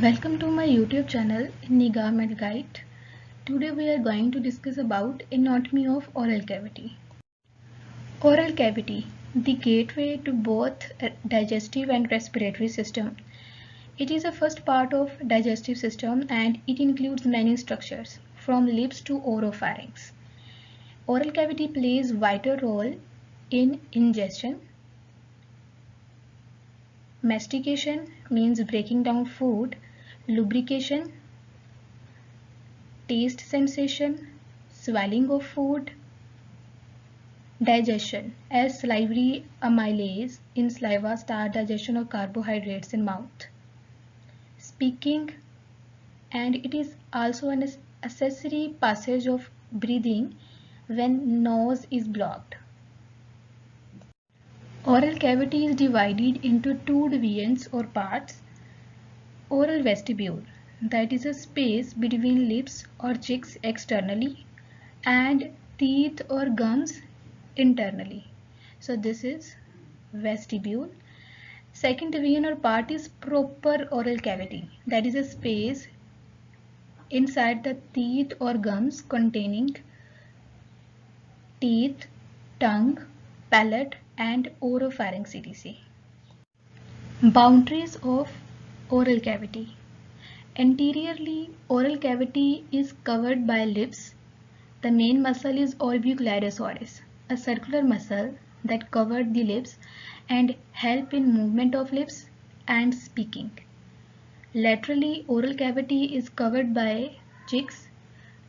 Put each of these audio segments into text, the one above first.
Welcome to my YouTube channel Niga MedGuide. Today we are going to discuss about anatomy of oral cavity. Oral cavity, the gateway to both digestive and respiratory system. It is the first part of digestive system and it includes many structures from lips to oropharynx. Oral cavity plays vital role in ingestion. Mastication means breaking down food, lubrication, taste sensation, swallowing of food, digestion as salivary amylase in saliva start digestion of carbohydrates in mouth, speaking, and it is also an accessory passage of breathing when nose is blocked. Oral cavity is divided into two divisions or parts. Oral vestibule, that is a space between lips or cheeks externally and teeth or gums internally. So this is vestibule. Second division or part is proper oral cavity, that is a space inside the teeth or gums containing teeth, tongue, palate and oropharynx etc. Boundaries of oral cavity. Anteriorly, oral cavity is covered by lips. The main muscle is orbicularis, a circular muscle that covered the lips and help in movement of lips and speaking. Laterally, oral cavity is covered by cheeks.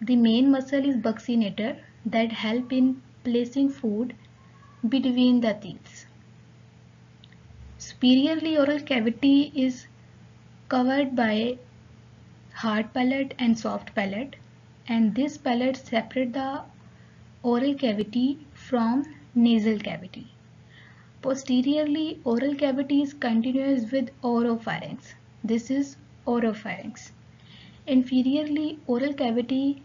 The main muscle is buccinator that help in placing food between the teeth. Superiorly, oral cavity is covered by hard palate and soft palate, and this palate separate the oral cavity from nasal cavity. Posteriorly, oral cavity is continuous with oropharynx. This is oropharynx. Inferiorly, oral cavity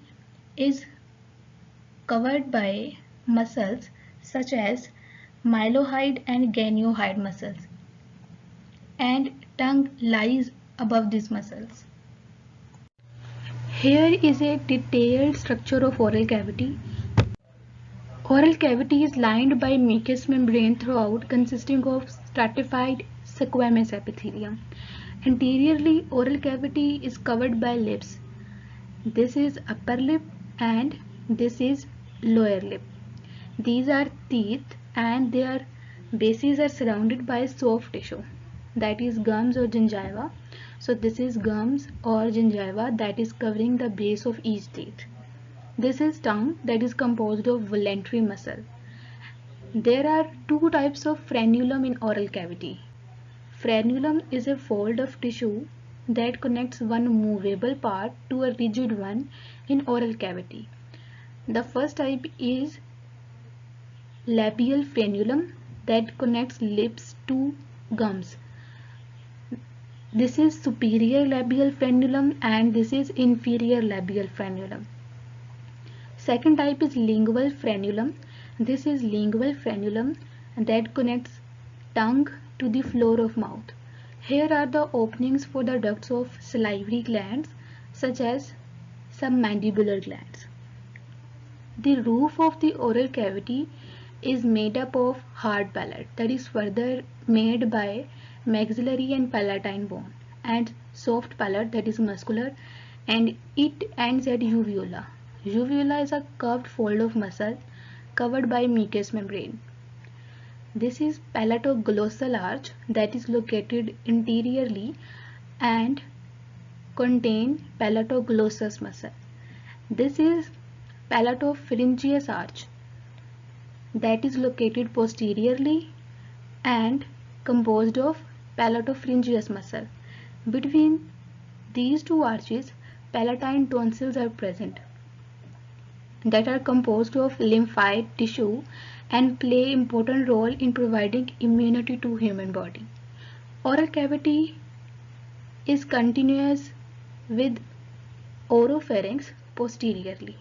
is covered by muscles such as mylohyoid and ganohyoid muscles, and tongue lies above these muscles. Here is a detailed structure of oral cavity. Oral cavity is lined by mucous membrane throughout consisting of stratified squamous epithelium. Anteriorly, oral cavity is covered by lips. This is upper lip and this is lower lip. These are teeth and their bases are surrounded by soft tissue, that is gums or gingiva. So this is gums or gingiva that is covering the base of each teeth. This is tongue that is composed of voluntary muscle. There are two types of frenulum in oral cavity. Frenulum is a fold of tissue that connects one movable part to a rigid one in oral cavity. The first type is labial frenulum that connects lips to gums. This is superior labial frenulum and this is inferior labial frenulum. Second type is lingual frenulum. This is lingual frenulum that connects tongue to the floor of mouth. Here are the openings for the ducts of salivary glands such as submandibular glands. The roof of the oral cavity is made up of hard palate that is further made by maxillary and palatine bone, and soft palate that is muscular, and it ends at uvula. Uvula is a curved fold of muscle covered by mucous membrane. This is palatoglossal arch that is located anteriorly and contain palatoglossus muscle. This is palatopharyngeus arch that is located posteriorly and composed of palatopharyngeus muscle. Between these two arches, palatine tonsils are present that are composed of lymphoid tissue and play important role in providing immunity to human body. Oral cavity is continuous with oropharynx posteriorly.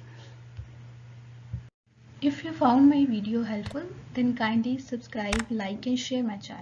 If you found my video helpful, then kindly subscribe, like and share my channel.